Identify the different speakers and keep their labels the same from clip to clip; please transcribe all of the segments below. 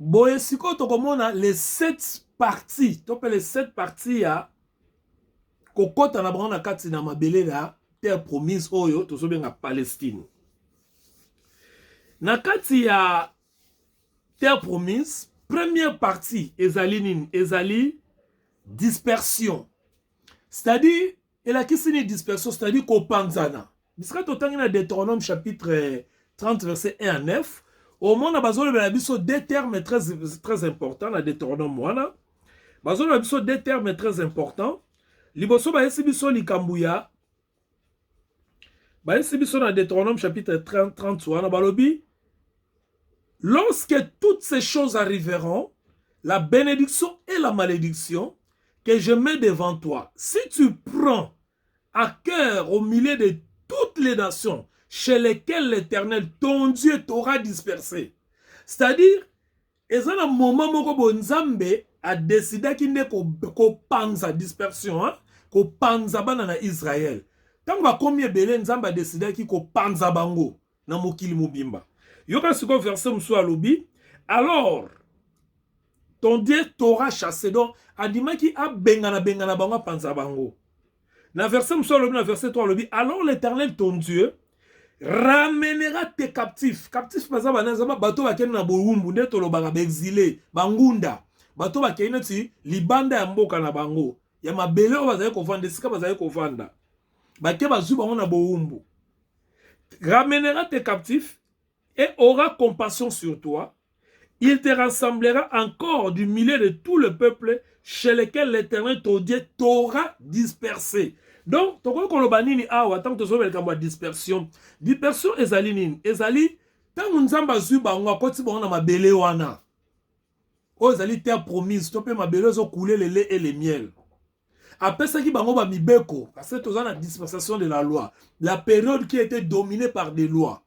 Speaker 1: boye siko tokomona les 7 parties, tope les 7 parties ya kokota na bango na kati na mabele ya terre promise oyo tozobenga Palestine. Na kati ya terre promise, première partie ezali nini? Ezali dispersion. C'est-à-dire, elakisi ni dispersion, c'est-à-dire kopanzana. Bisika totangi na Deutéronome chapitre 30 verset 1 à 9. Au monde a besoin de deux termes très importants dans Deutéronome wana. Besoin de deux termes très importants. Liboso ba yesi biso likambuya. Ba yesi biso dans Deutéronome chapitre 30 wana balobi. Lorsque toutes ces choses arriveront, la bénédiction et la malédiction que je mets devant toi, si tu prends à cœur au milieu de toutes les nations chez lesquelles l'Éternel, ton Dieu, t'aura dispersé. C'est-à-dire, et ça, le moment où Nzambe a décidé qu'il n'est qu'au panza dispersion, qu'au panza banana Israël. Tant que combien belé Nzambe a décidé qu'il qu'au panza bango, na mokili mubimba. Yoka siko verset msou alobi, alors, ton Dieu t'aura chassé. Donc, adima ki a bengana bango panza bango. Na verset msou alobi, na verset 3 alobi, alors l'Éternel, ton Dieu, ramènera tes captifs. Captifs, par exemple, bato bakene na boumbu, neto lo baga exilé, bangunda. Bato bakene ti libanda ya mboka na bango. Ya mabele o bazaye kovanda, sika bazaye kovanda. Bake bazu bango na boumbu. Ramènera tes captifs et aura compassion sur toi. Il te rassemblera encore du milieu de tout le peuple chez lequel l'Éternel, ton Dieu, t'aura dispersé. Donc, toko kolobanini awa tant que tozo la dispersion. Dispersion ezali nini? Ezali tant nzamba zuba ngo akoti bango na mabele wana. O ezali terre promise, to pe mabele zo couler le lait et le miel. Après ça qui bango ba mibeko, parce que toza na dispensation de la loi, la période qui était dominée par des lois.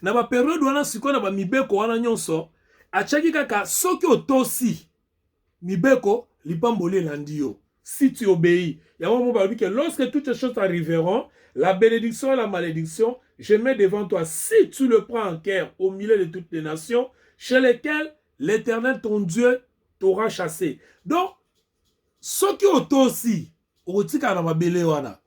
Speaker 1: Na ba période wana sikona ba mibeko wana nyonso, achaki kaka soki otosi mibeko lipambole landio. Si tu obéis, il y a un moment où que lorsque toutes ces choses arriveront, la bénédiction et la malédiction, je mets devant toi, si tu le prends en cœur au milieu de toutes les nations, chez lesquelles l'Éternel, ton Dieu, t'aura chassé. Donc, ce qui est aussi, au tika na mabele wana,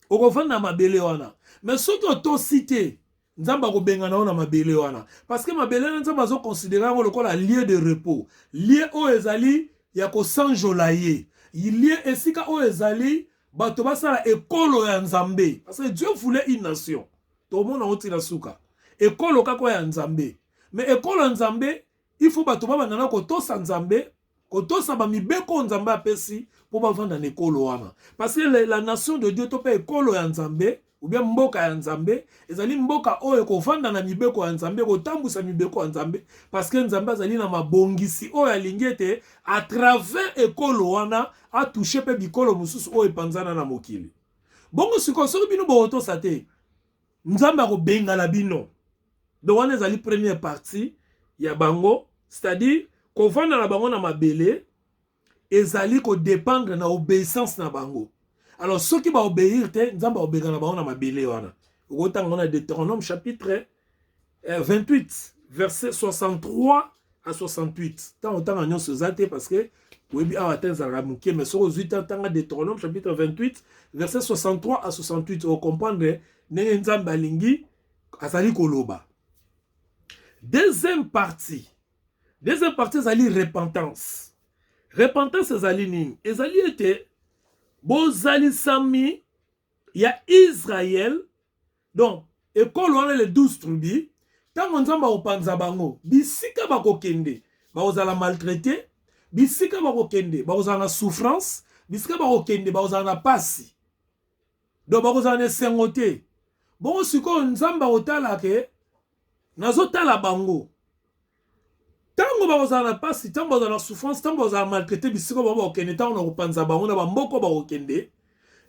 Speaker 1: au refond na mabele wana, mais ce qui est aussi cité, nzamba ko benga na mabele wana, parce que mabele nzamba zo considérer ko la lieu de repos, lieu o ezali ya ko sanjolaye. Il y a esika o ezali bato basala ekolo ya Nzambe parce que Dieu voulait une nation. Tout le monde a otila suka. Ekolo kako ya Nzambe. Mais ekolo ya Nzambe, il faut bato banana ko tosa Nzambe, ko tosa ba mibeko Nzambe apesi pour ba vanda ekolo wana. Parce que la nation de Dieu to pe ekolo ya Nzambe ou bien mboka ya Nzambe, ezali mboka oyo ko vanda na mibeko ya Nzambe, ko tambusa mibeko ya Nzambe parce que Nzambe azali na mabongisi oyo alingete à travers ekolo wana a touché pe bikolo mususu oyo panzana na mokili. Bongo siko so bino boto sate. Nzambe ko benga la bino. Donc wana ezali première partie ya bango, c'est-à-dire ko vanda na bango na mabele ezali ko dépendre na obéissance na bango. Alors, ceux qui vont obéir, Nzamba obéira na bango na mabele wana. Autant on a Deutéronome chapitre 28, verset 63 à 68. Tant autant on a ce parce que oui bien atteint zaramuke mais sur 8 ans Deutéronome chapitre 28, verset 63 à 68. On comprendre ne Nzamba lingi azali koloba. Deuxième partie, zali repentance. Repentance ezali nini? Ezali était Bozali Sami, il y a Israël, donc, école on a les 12 tribus, tant on s'en va au Panzabango, bisika bako kende, baozala maltraité, bisika bako kende, baozala souffrance, bisika bako kende, baozala pasi, donc baozala sengote. Bon, si ko nzamba otala ke, nazotala bango. Tango bazana pasi, tango bazana souffrance, tango bazana maltraité, bisiko baba okende, tango na panza bango na bamboko ba okende.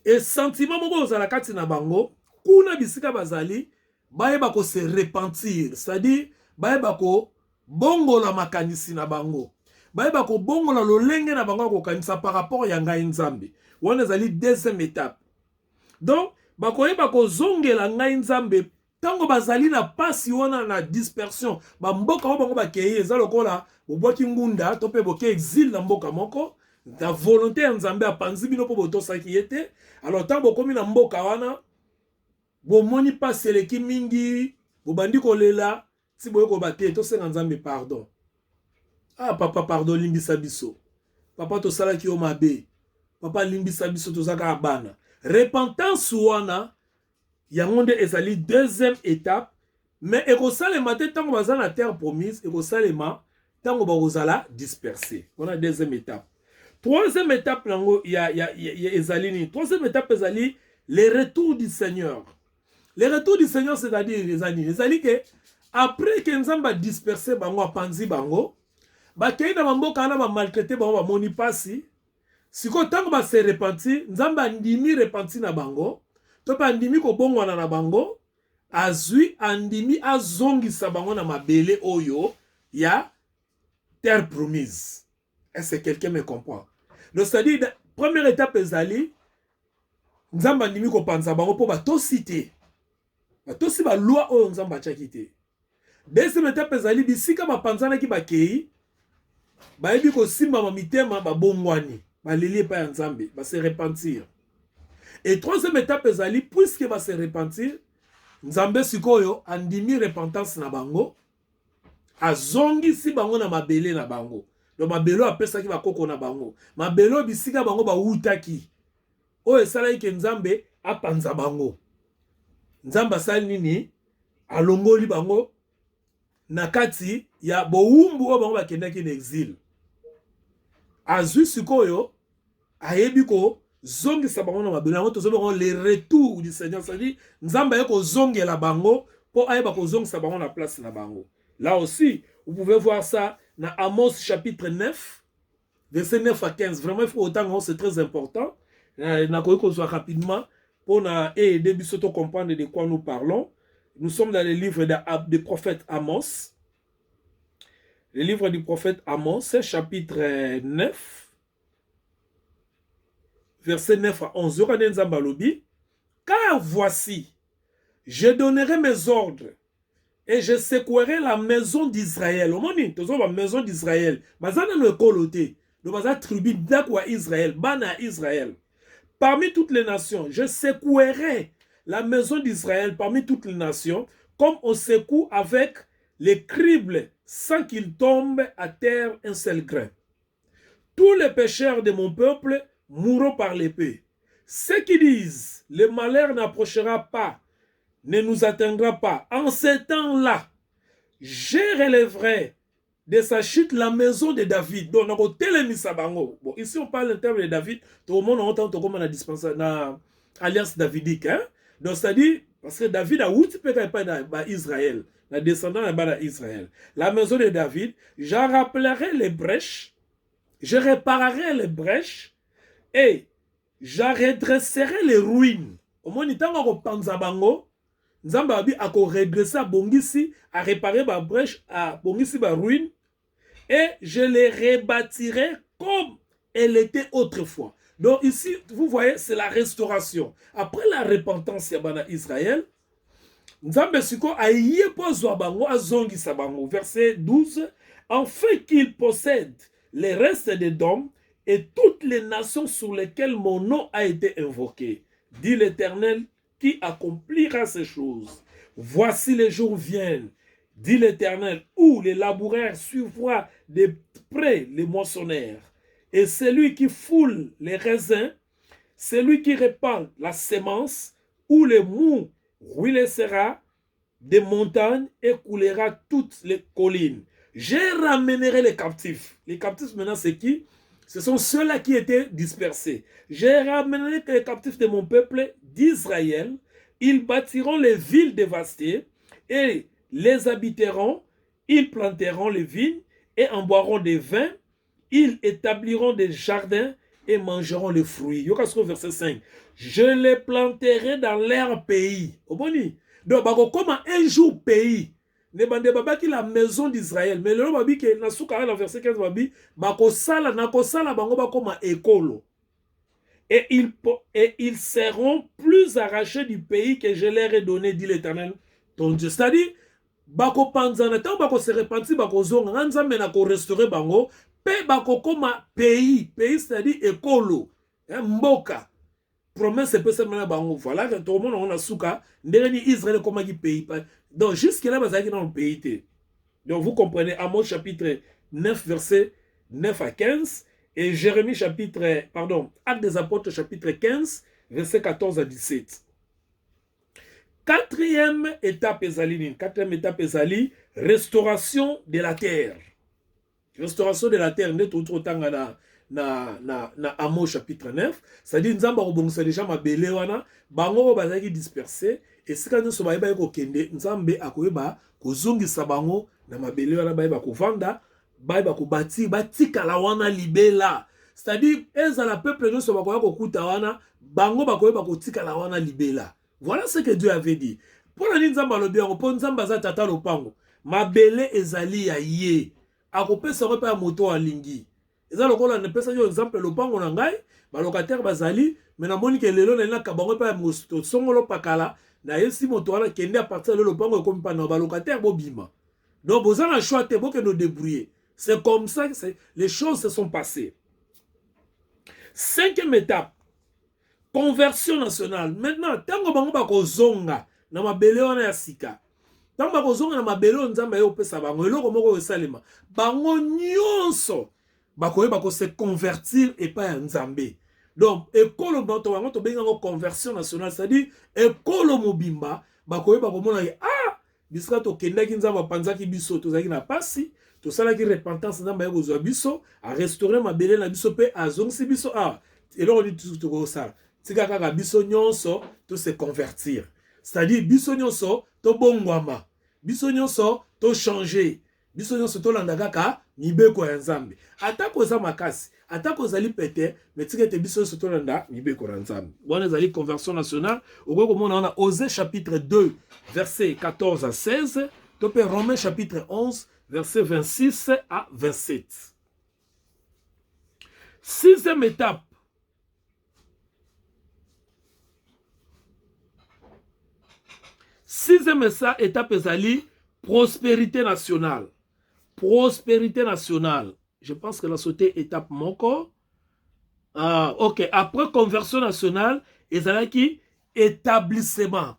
Speaker 1: Et sentiment moko bazala kati na bango, kuna bisika bazali, baye bako se repentir, c'est-à-dire baye bako bongo la makanisi na bango. Baye bako bongo la lolenge na bango ko kanisa par rapport ya ngai Nzambe. Wana zali deuxième étape. Donc, bako zongela ngai Nzambe tango bazali na pasi wana na dispersion ba mboka oyo bango bakeye eza lokola bobwaki ngunda to mpe boke exil na mboka moko la volonté ya nzambe apanzi bino mpo botosaki ye te. Alors ntango bokomi na mboka wana bomoni pasi eleki mingi bobandi kolela si boye koba te tosenga nzambe pardon. Ah papa pardon limbisa biso, papa tosalaki yo mabe, papa limbisa biso tozaka bana. Repentance wana yango nde ezali deuxième étape, mais ekosalema te tango baza na terre promise, ekosalema tango bakozala dispersé. On a deuxième étape. Troisième étape nango ya ezali ni. Troisième étape ezali le retour du Seigneur. Le retour du Seigneur c'est-à-dire ezali que après que nzamba dispersé bango apanzi bango, bakei na mboka na ba maltraité bango ba moni pasi, siko tango ba se repentir, nzamba ndimi repentir na bango. Topa andimi ko bongwana na bango, azui andimi azongisa bango na mabele oyo ya terre promise. Est-ce que quelqu'un me comprend? Donc c'est-à-dire première étape ezali nzamba andimi ko panza bango po batosi te. Batosi ba loi oyo nzamba tchaki te. Deuxième étape ezali bisika ba panzana ki bakei bayebi ko simba ma mitema ba bongwani, ba leli pa ya nzambe, ba se repentir. Et troisième étape ezali puisque va se repentir, nzambe sikoyo andimi repentance na bango, azongi si bango na mabele na bango. Donc mabelo apesa ki bakoko na bango. Mabelo bisika bango ba utaki. O esala ke nzambe apanza bango. Nzamba sali nini alongoli bango na kati ya boumbu o bango bakendaki na exil. Azui sikoyo ayebi ko zongi sabango na mabelo yango tozobenga le retour du Seigneur, c'est-à-dire nzamba yeko zongi la bango po ayeba ko zongi sabango na place na bango. Là aussi vous pouvez voir ça dans Amos chapitre 9 verset 9 à 15. Vraiment il faut autant, c'est très important. Na ko soit rapidement pour na aider biso to comprendre de quoi nous parlons. Nous sommes dans le livre du prophète Amos. Le livre du prophète Amos, chapitre 9 verset 9 à 11. Car voici, je donnerai mes ordres et je secouerai la maison d'Israël. Au moment la maison d'Israël, bazana no ekolote, do baza tribu d'akwa Israël, bana Israël. Parmi toutes les nations, je secouerai la maison d'Israël parmi toutes les nations, comme on secoue avec les cribles sans qu'il tombe à terre un seul grain. Tous les pécheurs de mon peuple mourront par l'épée. Ceux qui disent, le malheur n'approchera pas, ne nous atteindra pas. En ce temps-là, je relèverai de sa chute la maison de David. Donc, on a bon, ici, on parle en termes de David. Tout le monde entend comme on a dispensé dans l'alliance davidique. Hein? Donc, c'est-à-dire, parce que David a outil peut-être pas dans Israël. La descendant est dans Israël. La maison de David, j'en rappellerai les brèches, je réparerai les brèches et je redresserai les ruines. Au moins, il y a un panzabango. Nzamba abi a redressé à Bongisi, à réparer ma brèche, à Bongisi ma ruine, et je les rebâtirai comme elle était autrefois. Donc ici, vous voyez, c'est la restauration. Après la repentance yabana Israël, Nzambe siko a yepo zwabango a zongi sabango. Verset 12, afin qu'il possède les restes des dômes et toutes les nations sur lesquelles mon nom a été invoqué, dit l'Éternel, qui accomplira ces choses. Voici les jours viennent, dit l'Éternel, où les laboureurs suivront de près les moissonneurs. Et celui qui foule les raisins, celui qui répand la sémence, où les mous ruissellera des montagnes et coulera toutes les collines. Je ramènerai les captifs. Les captifs maintenant c'est qui? Ce sont ceux-là qui étaient dispersés. Je ramènerai les captifs de mon peuple d'Israël. Ils bâtiront les villes dévastées et les habiteront. Ils planteront les vignes et en boiront des vins. Ils établiront des jardins et mangeront les fruits. Verset 5. Je les planterai dans leur pays. Donc, comme un jour pays. Ne bande baba ki la maison d'Israël. Mais le babi ke na soukara na verset 15 babi bakosala na kosala bango bakoma ekolo. Et ils seront plus arrachés du pays que je leur ai donné, dit l'Éternel ton Dieu. C'est-à-dire, bako panzana, tant bako se repentir, bako zonga, nzambe na ko restaurer bango, pe bako koma pays, c'est-à-dire écolo, mboka. Promesse peut se mener bango. Voilà, tout le monde on a souka, ndeni Israël comme qui pays. Donc, jusque-là, vous avez dans le pays. Donc, vous comprenez, Amos chapitre 9, verset 9 à 15, et Jérémie chapitre, Actes des Apôtres chapitre 15, verset 14 à 17. Quatrième étape ezali, restauration de la terre. Restauration de la terre, net autre temps na Amos chapitre 9, c'est-à-dire nzamba kobongisa déjà mabele wana, bango bazaki dispersé, et sika nyoso bayeba ko kende, nzambe akoyeba kozongisa bango na mabele wana bayeba kovanda, bayeba kobati, batikala wana libela. C'est-à-dire ezala peuple nyoso bakoya kokuta wana, bango bakoyeba kotikala wana libela. Voilà ce que Dieu avait dit. Pour la nzamba lobiango, pour nzamba za tata lopango, mabele ezali ya ye. Akopesa repa ya moto alingi. Eza lokola ne pesa yo exemple lopango na ngai, ba locataire bazali, mais na moni ke lelo na kabango pa moto songolo pakala, na yesi moto wana kende à partir de lopango comme pa na ba locataire bobima. Donc vous avez un choix te bo que nous débrouiller. C'est comme ça que les choses se sont passées. Cinquième étape. Conversion nationale. Maintenant, tango bango bako zonga na mabele wana ya sika. Tango bako zonga na mabele wana nzamba yo pesa bango eloko moko esalema. Bango nyonso bako se convertir et pas nzambe. Donc ekolo bato bango to benga conversion nationale, c'est-à-dire ekolo mobimba bako mona bisika to kendaki nzamba panzaki biso to zaki na pasi. To salaki repentance nzamba yo kozwa biso a restaurer mabele na biso pe azongisi biso et là on dit tout ko ça. Tika kaka biso nyonso to se convertir. C'est-à-dire biso nyonso to bongwama. Biso nyonso to changer. Biso nyonso to landa kaka mibeko ya nzambe. Atako za makasi, atako zali pete, mais tika te biso nyonso to landa mibeko ya nzambe. Wana zali conversion nationale. Oko mona on a Osée chapitre 2 verset 14 à 16, to pe Romains chapitre 11 verset 26 à 27. Sixième étape. Sixième étape ezali prospérité nationale. Prospérité nationale. Je pense que la sauté étape moko. Ok. Après conversion nationale, ezalaki établissement.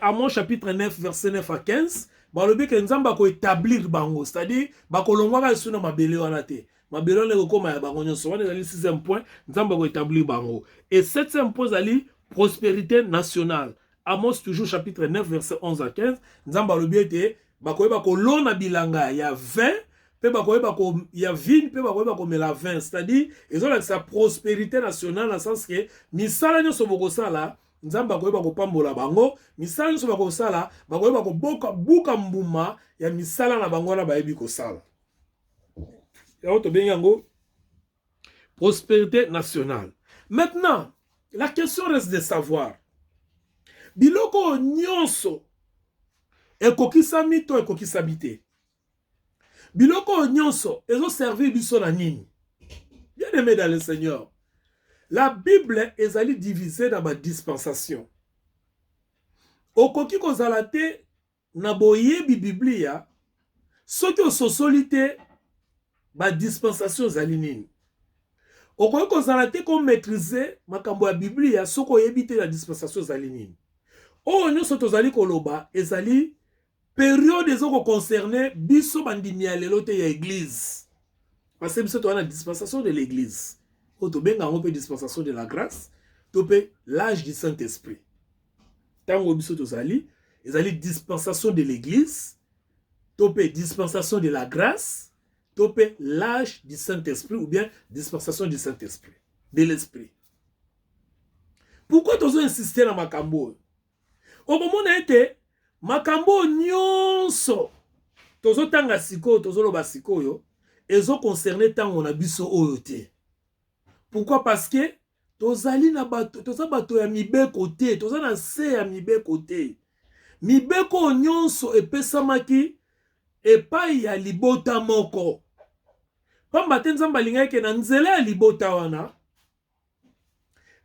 Speaker 1: Amos chapitre 9 verset 9 à 15. Balobi ke nzamba ko établir bango, c'est-à-dire bakolongwaka suna mabele wana te. Mabele wana ko ya bango nyonso. Wana ezali sixième point, nzamba ko établir bango. Et septième point ezali prospérité nationale. Amos toujours chapitre 9 verset 11 à 15. Nzamba lobi ete bakoyeba ko lona bilanga ya 20 pe bakoyeba ko ya vin pe bakoyeba ko mela 20, c'est-à-dire ezola sa prospérité nationale dans le sens que misala nyonso bokosala nzamba bakoyeba ko pambola bango, misala nyonso bakosala bakoyeba ko buka mbuma ya misala na bango na bayebi kosala. Ya to benyango prospérité nationale. Maintenant, la question reste de savoir biloko nyonso ekokisami to ekokisami te. Biloko nyonso ezo servir biso na nini? Bien aimé dans le Seigneur, la Bible ezali divisée dans ma dispensation. Okoki kozala te na boyebi Biblia soki ososoli te ba dispensation ezali nini. Okoki kozala te ko maîtriser makambo ya Biblia soki oyebi te la dispensation ezali nini. Oh, nous sommes tous allés koloba, ezali période ezoko concerné biso bandimi ya lelo te ya église. Parce que biso to na dispensation de l'église. O to benga on peut dispensation de la grâce, to pe l'âge du Saint-Esprit. Tango biso to zali, ezali dispensation de l'église, to pe dispensation de la grâce, to pe l'âge du Saint-Esprit ou bien dispensation du Saint-Esprit, de l'esprit. Pourquoi tozo insister na makambo? Au moment ete makambo nyonso tozo tanga siko tozo loba siko yo ezo concerné tango na biso oyo te. Pourquoi? Parce que tozali na bato toza bato ya mibeko te, toza na se ya mibeko te. Mibeko nyonso epesamaki epai ya libota moko. Pamba te nzamba lingaki na nzela ya libota wana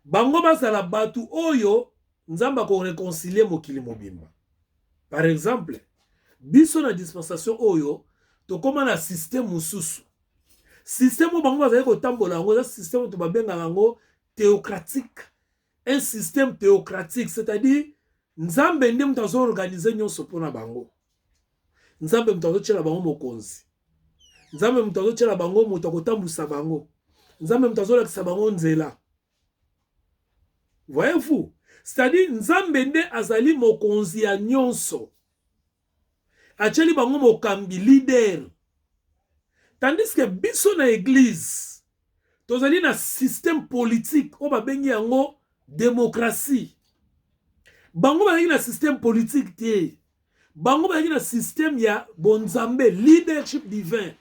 Speaker 1: bango bazala batu oyo nzamba ko réconcilier mokili mobimba. Par exemple, biso na dispensation oyo, to koma na système mususu. Système où bango bazali kotambola yango, eza système to babenga yango théocratique. Un système théocratique, c'est-à-dire nzambe nde mutu azo organiser nyonso mpona bango. Nzambe mutu azo tiela bango mokonzi. Nzambe mutu azo tiela bango mutu akotambusa bango. Nzambe mutu azo lakisa bango nzela. Voyez-vous? C'est-à-dire nzambe nde azali mokonzi ya nyonso. Atieli bango mokambi leader. Tandis que biso na église, tozali na système politique, o babengi yango démocratie. Bango bazali na système politique te. Bango bazali na système ya bonzambe, leadership divin.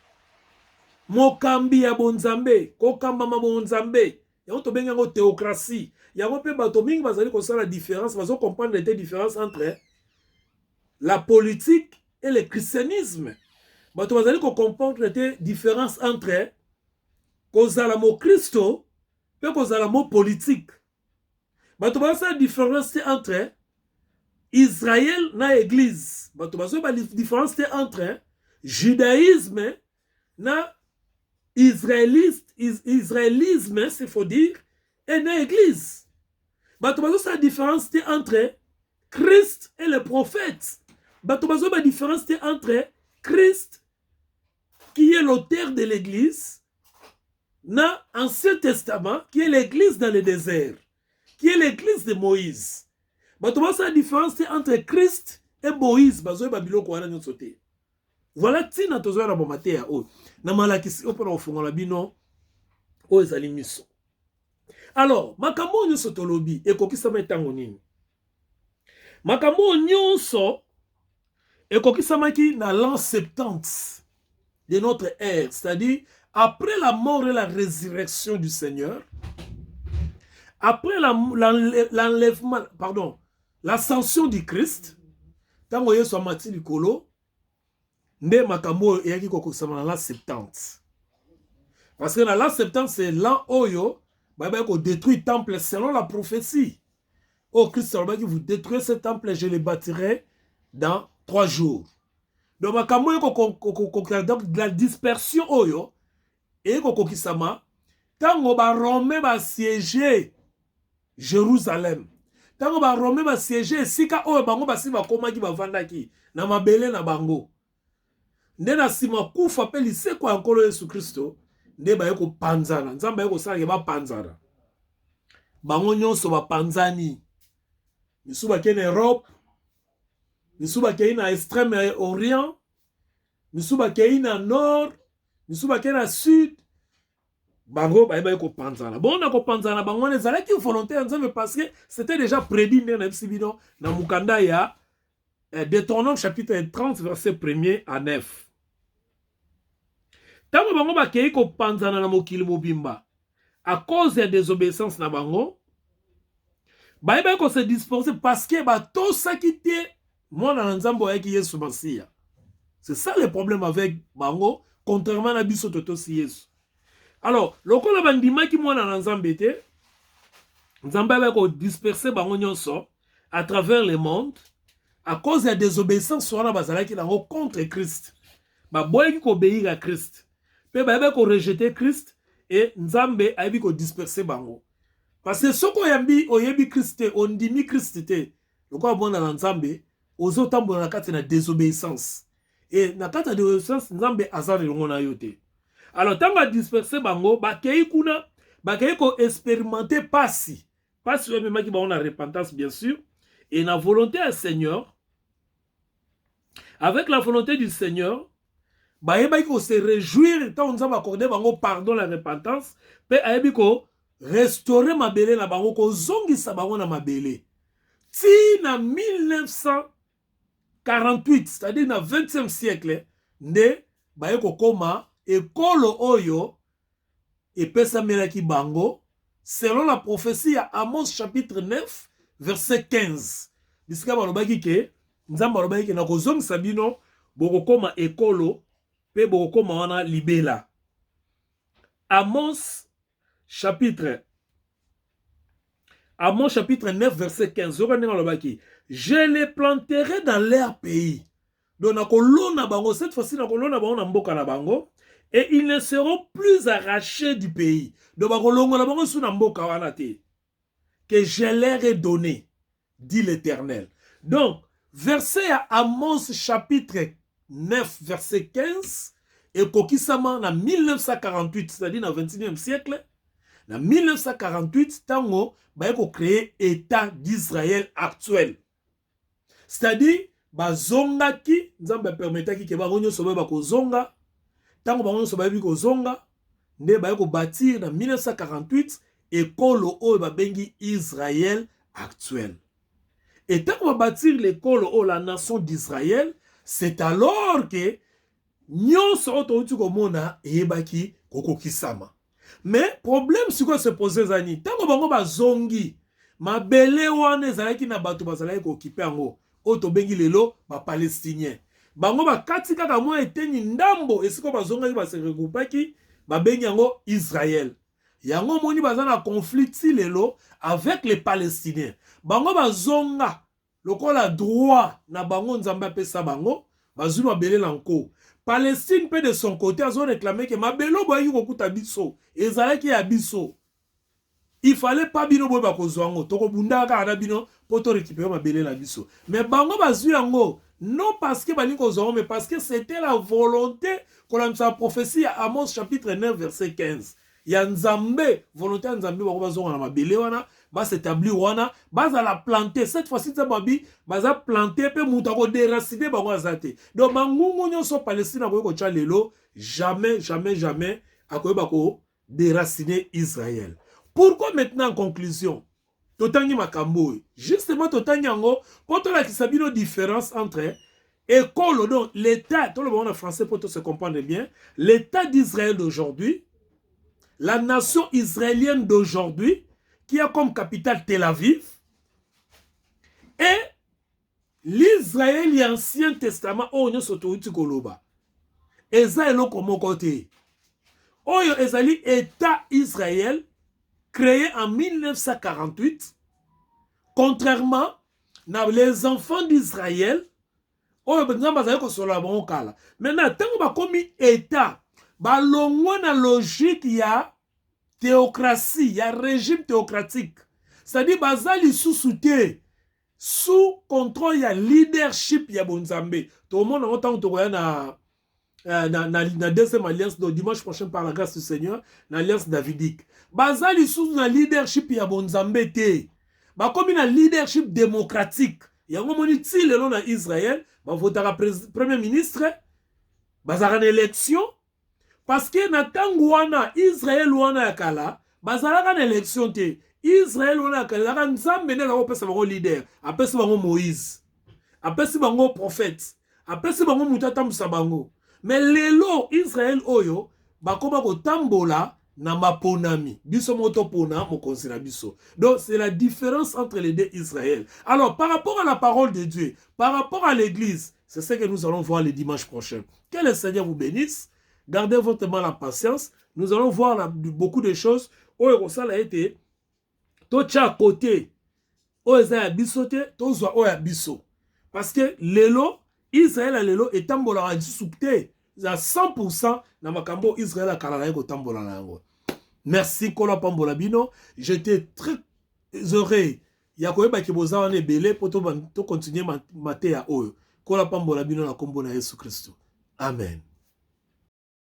Speaker 1: Mokambi ya bonzambe, kokambama bonzambe. Yango tobengi yango théocratie. Yango pe bato mingi bazali kosala différence, bazo comprendre la différence entre la politique et le christianisme. Bato bazali ko comprendre la différence entre kozala mo Christo pe kozala mo politique. Bato bazali la différence entre Israël na église. Bato bazali la différence entre judaïsme na israélisme, c'est faut dire, et na église. Bato bazali la différence entre Christ et les prophètes. Bato bazali la différence entre Christ qui est l'auteur de l'église, na Ancien Testament, qui est l'église dans le désert, qui est l'église de Moïse. Bato bazali la différence entre Christ et Moïse. Bazali babiloko wana nyonso te. Voilà tina tozoya na bomate ya oyo. Na malakisi opona ofungola bino oyo ezali miso. Alors, makambo nyonso tolobi ekokisama etango nini? Makambo nyonso ekokisamaki na l'an 70 de notre ère, c'est-à-dire après la mort et la résurrection du Seigneur, après l'enlèvement, pardon, l'ascension du Christ, tango Yesu amati likolo, nde makambo eyaki kokosama na l'an 70. Parce que dans l'an 70, c'est l'an oyo, bah ko détruit le temple selon la prophétie. Oh Christ, qui vous détruisez ce temple, je le bâtirai dans 3 jours. Donc makambo de la dispersion oyo, et kokokisama, tango ba Romain ba siéger Jérusalem. Tango ba Romain ba siéger sika oyo bango basi ba komaki ba vandaki na mabele na bango. Nde na sima kufa pe liseko ya nkolo Yesu Kristo, nde ba yeko panzana. Nzamba yeko sala ba panzana. Bango nyonso ba panzani. Misuba ke na Europe, misuba ke na extrême orient, misuba ke na nord, misuba ke na sud. Bango ba yeko panzana. Bon na ko panzana bango ne zala ki volonté nzambe parce que c'était déjà prédit na Bibino na mukanda ya Deutéronome chapitre 30 verset 1er à 9. Tango bango bakei ko panzana na mokili mobimba à cause de désobéissance na bango, ba ko se disperser parce que ba to sakité mwana na nzambo yaki Yesu Masia. C'est ça le problème avec bango, contrairement à biso toto si Yesu. Alors, lokola bandima ki mwana na nzambe te, nzambe ba ko disperser bango nyonso à travers le monde à cause de désobéissance wana bazalaki nango contre Christ. Ba boyeki ko obéir à Christ. Pe ba ko rejeter Christ et nzambe ayebi ko disperser bango. Parce que soko yambi oyebi Christ te, ondimi Christ te, lokola bona na nzambe ozo tambola na kati na désobéissance. Et na kati na désobéissance nzambe azali longo na yo te. Alors tanga disperser bango bakei kuna bakei ko expérimenter pasi. Pasi yo memaki ba on a repentance bien sûr et na volonté du Seigneur. Avec la volonté du Seigneur, ba yeba ko se réjouir tant on va accorder bango pardon la repentance, pe ayebi ko restaurer mabele na bango ko zongisa bango na mabele. Ti na 1948, c'est-à-dire na 20e siècle, nde ba yeko koma ekolo oyo epesa melaki bango selon la prophétie à Amos chapitre 9 verset 15. Bisika balobaki ke nzamba balobaki ke na kozongisa bino bokokoma ekolo pe bokokoma wana libela. Amos chapitre 9 verset 15. je les planterai dans leur pays. Donc, cette fois-ci, et ils ne seront plus arrachés du pays. Donc, que je leur ai donné, dit l'Éternel. Donc, verset à Amos chapitre 9, verset 15, et Kokisama en 1948, c'est-à-dire dans le 21e siècle, en 1948, Tango va créer l'État d'Israël actuel. C'est-à-dire, bazonga ki, nzamba permetaki ke baronyo sobe bako zonga, tango baronyo sobe biko zonga, nde ba ko bâtir en 1948 école o babengi Israël actuel. Et tant qu'on va bâtir l'école o la nation d'Israël, c'est alors que nyonso otouti komona eyebaki kokokisama. Mais problème c'est quoi se poser zani, tango bango bazongi, mabele wana ezalaki na bato bazalaki kokipe yango. Oto bengi lelo ba palestinien bango ba kati kaka mwa eteni ndambo esiko bazonga ba se regroupaki ba bengi yango Israël yango moni bazana conflit si lelo avec les palestiniens bango bazonga lokola droit na bango nzamba pesa bango bazulu mabele lanko Palestine peut de son côté azo réclamer que mabelo boyi kokuta biso ezalaki ya biso. Il fallait pas bino boy bakozwango toko bunda ka bino poto récupérer ma belé la biso. Mais bango bazu yango non parce que bani kozwango mais parce que c'était la volonté qu'on a sa prophétie à Amos chapitre 9 verset 15. Ya nzambe volonté nzambe bango bazonga na mabele wana ba s'établir wana ba za la planter cette fois-ci ça babi ba za planter pe muta ko déraciner bango azate. Donc bangungu nyonso Palestine ko cha lelo jamais akoyeba ko déraciner Israël. Pourquoi maintenant en conclusion totangi makambo justement totangi yango poto la kisabino différence entre école donc l'état tout le monde en français pour tout se comprendre bien l'état d'Israël d'aujourd'hui la nation israélienne d'aujourd'hui qui a comme capitale Tel Aviv et l'Israël et l'Ancien Testament oyo soto uti koloba eza eloko moko te oyo ezali état Israël créé en 1948, contrairement à les enfants d'Israël, maintenant, tant que commis État, la logique, il y a théocratie, il y a régime théocratique. C'est-à-dire, bazali sous contrôle, il y a leadership, il y a bonzambe. Tout le monde a autant na deuxième alliance de dimanche prochain par la grâce du Seigneur, l'alliance davidique. Bazali sous na leadership ya bonzambe te. Ba comme na leadership démocratique. Ya ngomoni ti lelo na Israël, ba votera premier ministre, bazara na élection parce que na tangu wana Israël wana yakala, bazara na élection te. Israël wana yakala nzambe na ko pesa bango leader, apesa bango Moïse. Apesa bango prophète, apesa bango mutata musabango. Mais lelo Israël oyo bakoma ko tambola na maponami biso moto pona mo konsina biso. Donc c'est la différence entre les deux Israël. Alors par rapport à la parole de Dieu, par rapport à l'église, c'est ce que nous allons voir le dimanche prochain. Que le Seigneur vous bénisse. Gardez votre la patience. Nous allons voir beaucoup de choses. Oyo ça a été tocha à côté. Oyo za biso te, tozwa oyo biso. Parce que lelo Israël a lelo et tambola a dissoupté à 100% na makambo Israël a kalala ko tambola na yango. Merci kola pambola bino, j'étais très heureux. Ya koyeba ki boza wana ebele po to continuer maté ya oyo. Kola pambola bino na kombo na Yesu Kristo. Amen.